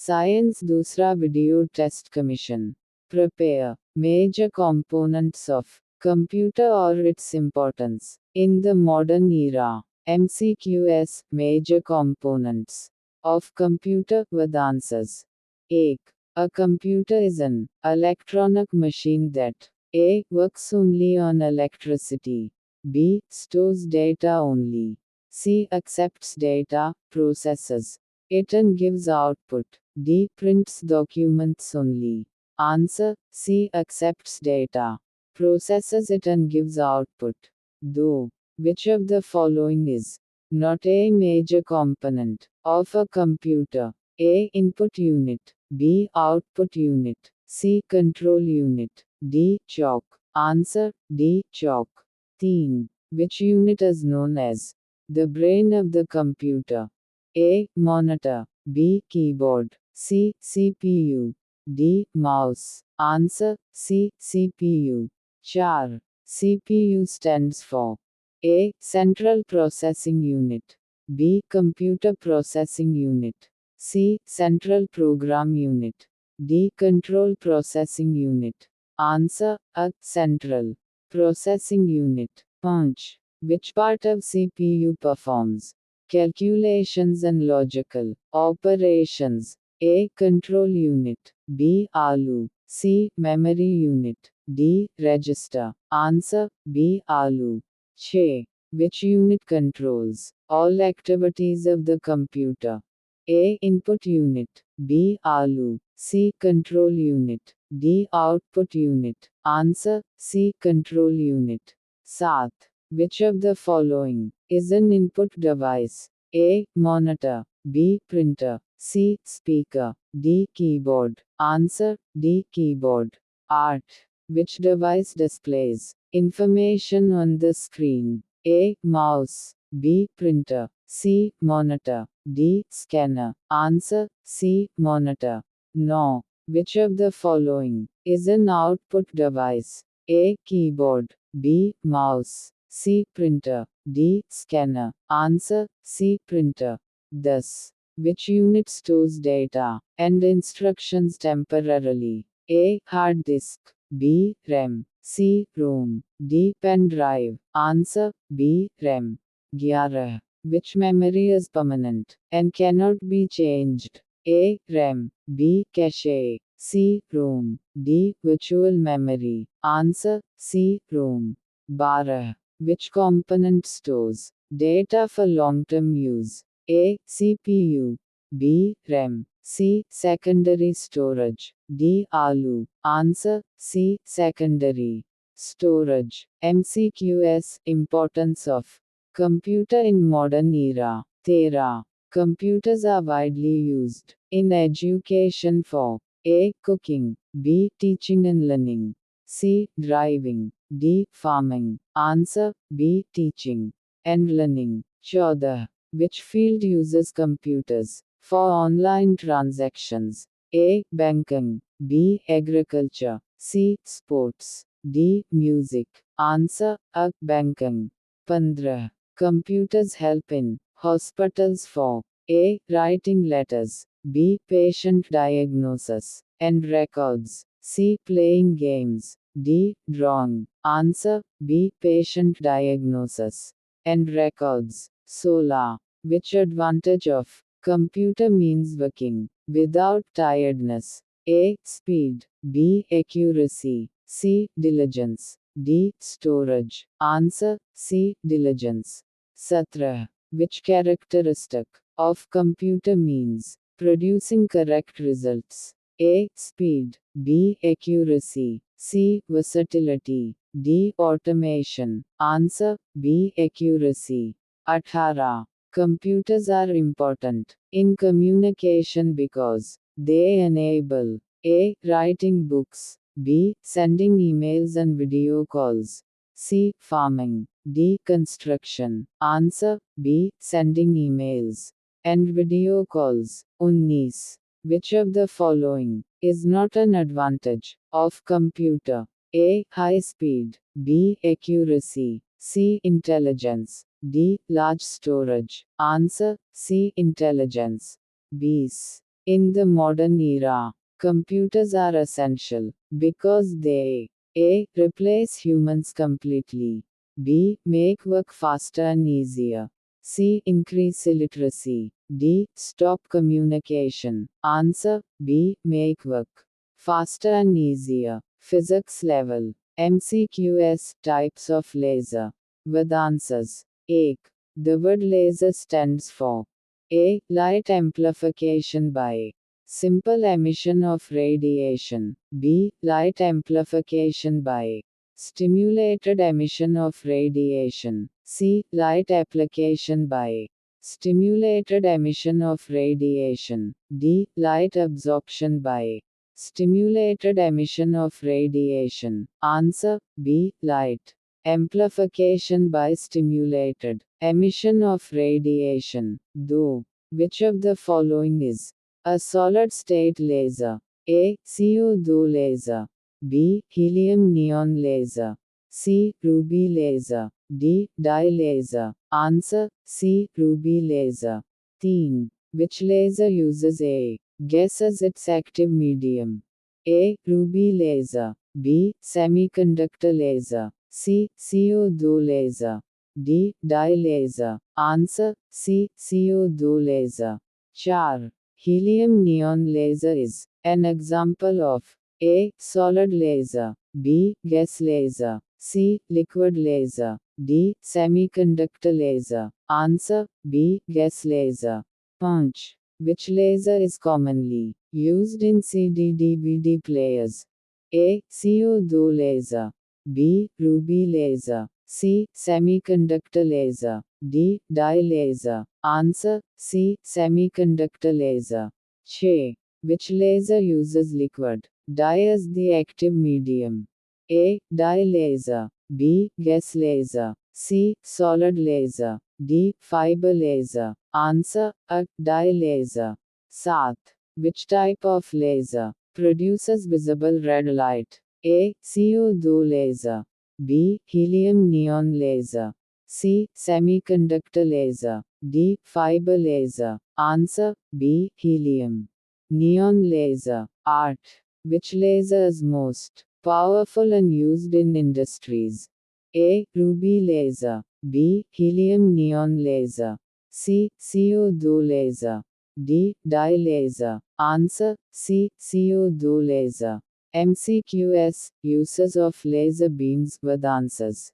Science दूसरा video test commission. Prepare. Major components of computer or its importance. In the modern era. MCQS. Major components of computer with answers. 1. A computer is an electronic machine that A. Works only on electricity. B. Stores data only. C. Accepts data, processes it and gives output. D. Prints documents only. Answer. C. Accepts data, processes it and gives output. Though. Which of the following is not a major component of a computer? A. Input unit. B. Output unit. C. Control unit. D. Chalk. Answer. D. Chalk. 3. Which unit is known as the brain of the computer? A. Monitor. B. Keyboard. C. CPU. D. Mouse. Answer. C. CPU. 4. CPU stands for A. Central Processing Unit. B. Computer Processing Unit. C. Central Program Unit. D. Control Processing Unit. Answer. A. Central Processing Unit. 5. Which part of CPU performs calculations and logical operations? A. Control unit. B. ALU. C. Memory unit. D. Register. Answer. B. ALU. 6. Which unit controls all activities of the computer? A. Input unit. B. ALU. C. Control unit. D. Output unit. Answer. C. Control unit. 7. Which of the following is an input device? A. Monitor. B. Printer. C. Speaker. D. Keyboard. Answer. D. Keyboard. 8. Which device displays information on the screen? A. Mouse. B. Printer. C. Monitor. D. Scanner. Answer. C. Monitor. 9. Which of the following is an output device? A. Keyboard. B. Mouse. C. Printer. D. Scanner. Answer. C. Printer. Thus, which unit stores data and instructions temporarily? A. Hard disk. B. RAM. C. ROM. D. Pen drive. Answer. B. RAM. 11. Which memory is permanent and cannot be changed? A. RAM. B. Cache. C. ROM. D. Virtual memory. Answer. C. ROM. 12. Which component stores data for long-term use? A. CPU. B. RAM. C. Secondary storage. D. ALU. Answer. C. Secondary storage. MCQS. Importance of computer in modern era. 13. Computers are widely used in education for A. Cooking. B. Teaching and learning. C. Driving. D. Farming. Answer. B. Teaching and learning. 14. Which field uses computers for online transactions? A. Banking. B. Agriculture. C. Sports. D. Music. Answer. A. Banking. 15. Computers help in hospitals for A. Writing letters. B. Patient diagnosis and records. C. Playing games. D. Drawing. Answer. B. Patient diagnosis and records. 16. Which advantage of computer means working without tiredness? A. Speed. B. Accuracy. C. Diligence. D. Storage. Answer. C. Diligence. 17. Which characteristic of computer means producing correct results? A. Speed. B. Accuracy. C. Versatility. D. Automation. Answer. B. Accuracy. 18. Computers are important in communication because they enable A. Writing books. B. Sending emails and video calls. C. Farming. D. Construction. Answer. B. Sending emails and video calls. 19. Which of the following is not an advantage of computer? A. High speed. B. Accuracy. C. Intelligence. D. Large storage. Answer. C. Intelligence. 20. In the modern era, computers are essential because they a. replace humans completely, b. make work faster and easier, c. increase illiteracy, d. stop communication. Answer b. make work faster and easier. Physics level MCQS types of laser with answers. 1. The word laser stands for a. Light amplification by simple emission of radiation. B. Light amplification by stimulated emission of radiation. C. Light application by stimulated emission of radiation. D. Light absorption by stimulated emission of radiation. Answer B. Light amplification by stimulated emission of radiation. Though, which of the following is a solid-state laser? A. CO2 laser. B. Helium neon laser. C. Ruby laser. D. Dye laser. Answer C. Ruby laser. 3. Which laser uses a gas as its active medium? A. Ruby laser. B. Semiconductor laser. C. CO2 laser. D. Dye laser. Answer C. CO2 laser. 4. Helium neon laser is an example of A. Solid laser. B. Gas laser. C. Liquid laser. D. Semiconductor laser. Answer B. Gas laser. 5. Which laser is commonly used in CD/DVD players? A. CO2 laser. B. Ruby laser. C. Semiconductor laser. D. Dye laser. Answer C. Semiconductor laser. 6. Which laser uses liquid dye as the active medium? A. Dye laser. B. Gas laser. C. Solid laser. D. Fiber laser. Answer A. Dye laser. 7. Which type of laser produces visible red light? A. CO2 laser. B. Helium neon laser. C. Semiconductor laser. D. Fiber laser. Answer B. Helium neon laser. 8. Which laser is most powerful and used in industries? A. Ruby laser. B. Helium neon laser. C. CO2 laser. D. Dye laser. Answer C. CO2 laser. MCQS Uses of laser beams with answers.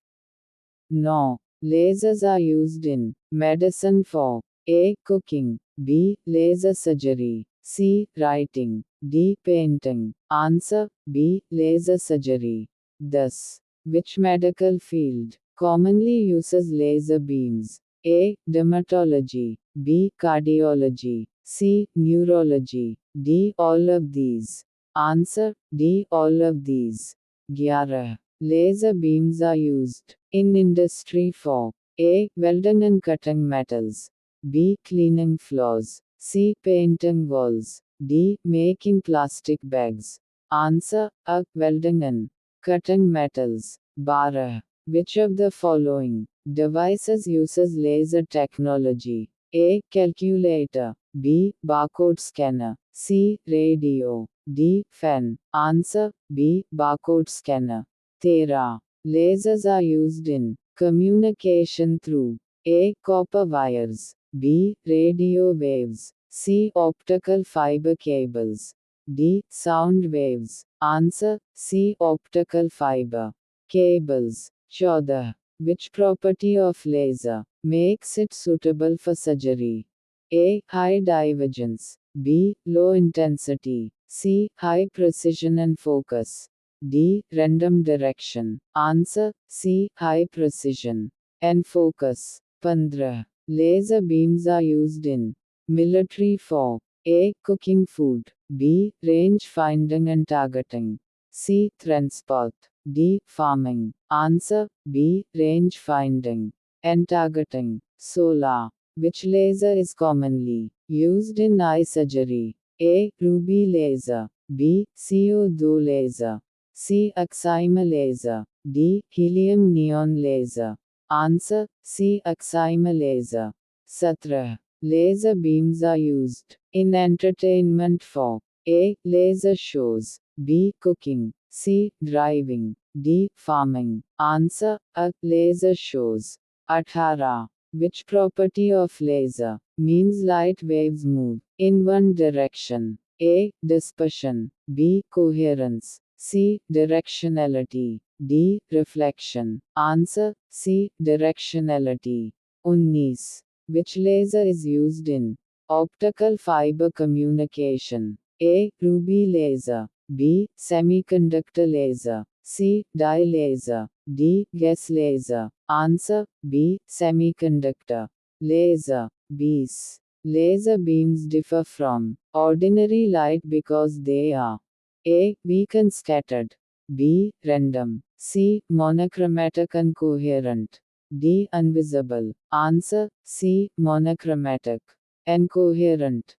No. Lasers are used in medicine for A. Cooking. B. Laser surgery. C. Writing. D. Painting. Answer B. Laser surgery. Thus, which medical field commonly uses laser beams? A. Dermatology. B. Cardiology. C. Neurology. D. All of these. Answer D. All of these. 11. Laser beams are used in industry for A. Welding and cutting metals. B. Cleaning floors. C. Painting walls. D. Making plastic bags. Answer A. Welding and cutting metals. 12. Which of the following devices uses laser technology? A. Calculator. B. Barcode scanner. C. Radio. D. Fan. Answer B. Barcode scanner. 13. Lasers are used in communication through A. Copper wires. B. Radio waves. C. Optical fiber cables. D. Sound waves. Answer C. Optical fiber cables. 14. Which property of laser makes it suitable for surgery? A. High divergence. B. Low intensity. C. High precision and focus. D. Random direction. Answer C. High precision and focus. 15. Laser beams are used in military for A. Cooking food. B. Range finding and targeting. C. Transport. D. Farming. Answer B. Range finding and targeting. 16. Which laser is commonly used in eye surgery? A. Ruby laser. B. CO2 laser. C. Excimer laser. D. Helium neon laser. Answer C. Excimer laser. 17. Laser beams are used in entertainment for A. Laser shows, B. Cooking, C. Driving, D. Farming. Answer A. Laser shows. 18. Which property of laser means light waves move in one direction? A. Dispersion, B. Coherence, C. Directionality, D. Reflection. Answer C. Directionality. 19. Which laser is used in optical fiber communication? A. Ruby laser, B. Semiconductor laser, C. Dye laser, D. Gas laser. Answer B. Semiconductor laser. Bees. Laser beams differ from ordinary light because they are A. Weak and scattered, B. Random, C. Monochromatic and coherent, D. Invisible. Answer C. Monochromatic and coherent.